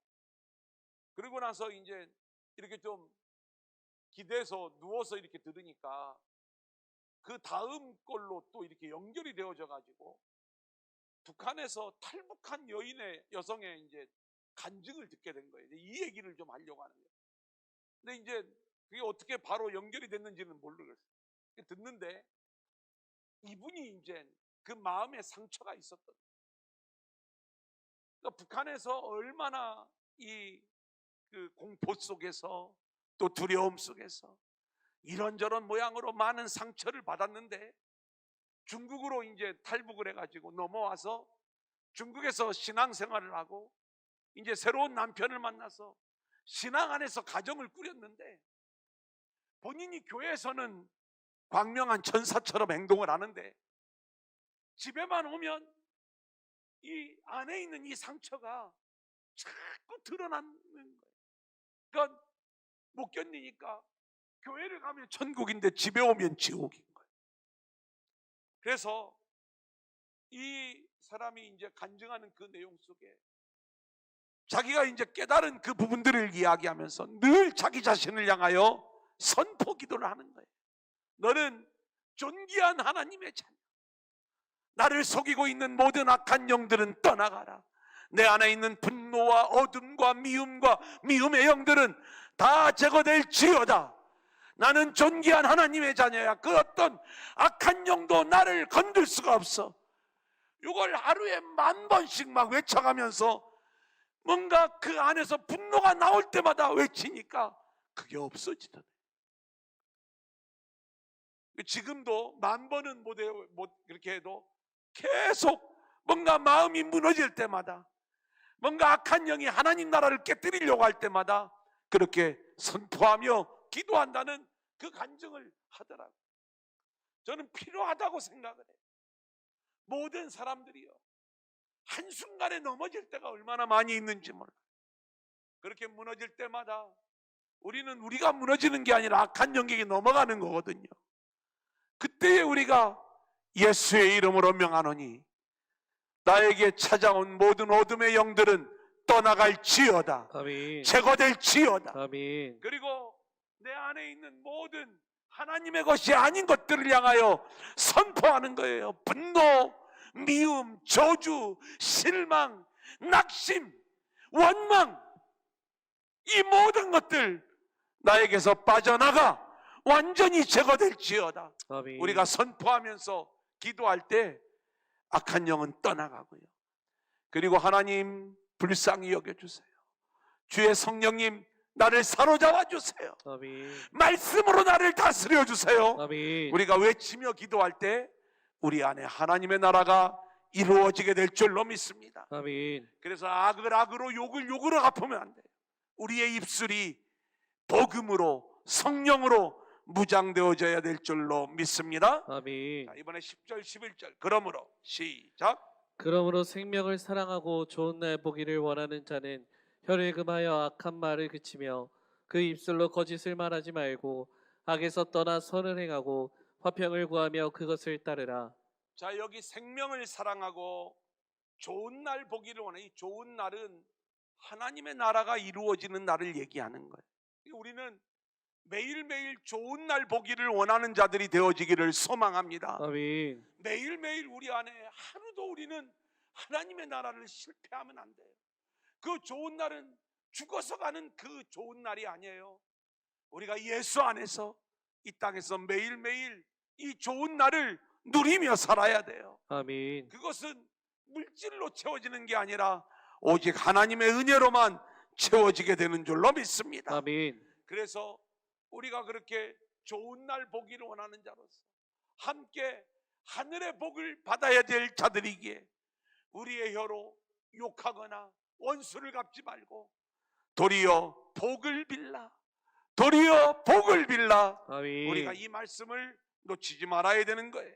그리고 나서 이제 이렇게 좀 기대서 누워서 이렇게 들으니까 그 다음 걸로 또 이렇게 연결이 되어져 가지고 북한에서 탈북한 여성의 이제 간증을 듣게 된 거예요. 이 얘기를 좀 하려고 하는 거예요. 근데 이제 그게 어떻게 바로 연결이 됐는지는 모르겠어요. 듣는데 이분이 이제 그 마음에 상처가 있었던 거예요. 그러니까 북한에서 얼마나 이 그 공포 속에서 또 두려움 속에서 이런저런 모양으로 많은 상처를 받았는데 중국으로 이제 탈북을 해가지고 넘어와서 중국에서 신앙생활을 하고 이제 새로운 남편을 만나서 신앙 안에서 가정을 꾸렸는데 본인이 교회에서는 광명한 천사처럼 행동을 하는데 집에만 오면 이 안에 있는 이 상처가 자꾸 드러나는 거예요. 그러니까 못 견디니까 교회를 가면 천국인데 집에 오면 지옥인 거예요. 그래서 이 사람이 이제 간증하는 그 내용 속에 자기가 이제 깨달은 그 부분들을 이야기하면서 늘 자기 자신을 향하여 선포 기도를 하는 거예요. 너는 존귀한 하나님의 자녀, 나를 속이고 있는 모든 악한 영들은 떠나가라. 내 안에 있는 분노와 어둠과 미움의 영들은 다 제거될지어다. 나는 존귀한 하나님의 자녀야. 그 어떤 악한 영도 나를 건들 수가 없어. 이걸 하루에 10,000번씩 막 외쳐가면서 뭔가 그 안에서 분노가 나올 때마다 외치니까 그게 없어지더래. 지금도 10,000번은 못 그렇게 해도 계속 뭔가 마음이 무너질 때마다, 뭔가 악한 영이 하나님 나라를 깨뜨리려고 할 때마다 그렇게 선포하며 기도한다는 그 간증을 하더라고요. 저는 필요하다고 생각을 해요. 모든 사람들이요, 한순간에 넘어질 때가 얼마나 많이 있는지 몰라요. 그렇게 무너질 때마다 우리는 우리가 무너지는 게 아니라 악한 영역에 넘어가는 거거든요. 그때에 우리가 예수의 이름으로 명하노니 나에게 찾아온 모든 어둠의 영들은 떠나갈지어다. 아멘. 제거될지어다. 아멘. 그리고 내 안에 있는 모든 하나님의 것이 아닌 것들을 향하여 선포하는 거예요. 분노, 미움, 저주, 실망, 낙심, 원망, 이 모든 것들 나에게서 빠져나가 완전히 제거될지어다. 아멘. 우리가 선포하면서 기도할 때 악한 영은 떠나가고요. 그리고 하나님 불쌍히 여겨주세요. 주의 성령님 나를 사로잡아 주세요. 아멘. 말씀으로 나를 다스려 주세요. 아멘. 우리가 외치며 기도할 때 우리 안에 하나님의 나라가 이루어지게 될 줄로 믿습니다. 아멘. 그래서 악을 악으로 욕을 욕으로 갚으면 안 돼요. 우리의 입술이 복음으로 성령으로 무장되어져야 될 줄로 믿습니다. 아멘. 자, 이번에 10절 11절 그러므로 시작. 그러므로 생명을 사랑하고 좋은 날 보기를 원하는 자는 혀를 금하여 악한 말을 그치며 그 입술로 거짓을 말하지 말고 악에서 떠나 선을 행하고 화평을 구하며 그것을 따르라. 자, 여기 생명을 사랑하고 좋은 날 보기를 원해. 이 좋은 날은 하나님의 나라가 이루어지는 날을 얘기하는 거예요. 우리는 매일매일 좋은 날 보기를 원하는 자들이 되어지기를 소망합니다. 아멘. 매일매일 우리 안에 하루도 우리는 하나님의 나라를 실패하면 안 돼요. 그 좋은 날은 죽어서 가는 그 좋은 날이 아니에요. 우리가 예수 안에서 이 땅에서 매일매일 이 좋은 날을 누리며 살아야 돼요. 아멘. 그것은 물질로 채워지는 게 아니라 오직 하나님의 은혜로만 채워지게 되는 줄로 믿습니다. 아멘. 그래서 우리가 그렇게 좋은 날 보기를 원하는 자로서 함께 하늘의 복을 받아야 될 자들이기에 우리의 혀로 욕하거나 원수를 갚지 말고 도리어 복을 빌라, 도리어 복을 빌라. 아멘. 우리가 이 말씀을 놓치지 말아야 되는 거예요.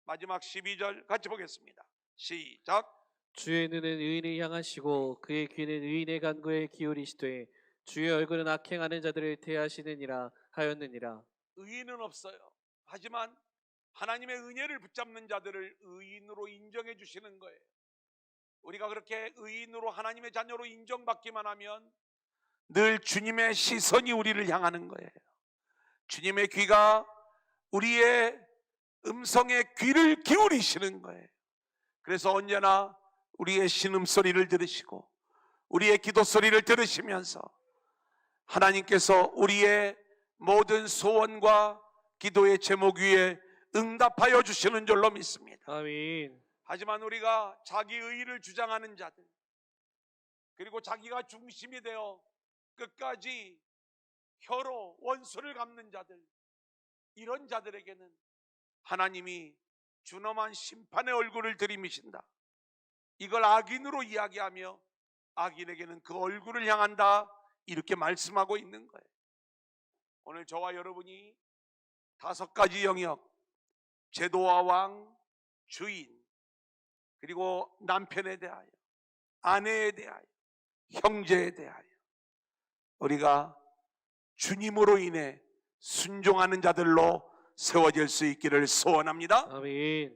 마지막 12절 같이 보겠습니다. 시작. 주의 눈은 의인을 향하시고 그의 귀는 의인의 간구에 기울이시되 주의 얼굴은 악행하는 자들을 대하시느니라 하였느니라. 의인은 없어요. 하지만 하나님의 은혜를 붙잡는 자들을 의인으로 인정해 주시는 거예요. 우리가 그렇게 의인으로 하나님의 자녀로 인정받기만 하면 늘 주님의 시선이 우리를 향하는 거예요. 주님의 귀가 우리의 음성에 귀를 기울이시는 거예요. 그래서 언제나 우리의 신음소리를 들으시고 우리의 기도소리를 들으시면서 하나님께서 우리의 모든 소원과 기도의 제목 위에 응답하여 주시는 줄로 믿습니다. 아멘. 하지만 우리가 자기 의의를 주장하는 자들, 그리고 자기가 중심이 되어 끝까지 혀로 원수를 갚는 자들, 이런 자들에게는 하나님이 준엄한 심판의 얼굴을 들이미신다. 이걸 악인으로 이야기하며 악인에게는 그 얼굴을 향한다, 이렇게 말씀하고 있는 거예요. 오늘 저와 여러분이 5가지 영역, 제도와 왕, 주인, 그리고 남편에 대하여, 아내에 대하여, 형제에 대하여 우리가 주님으로 인해 순종하는 자들로 세워질 수 있기를 소원합니다. 아멘.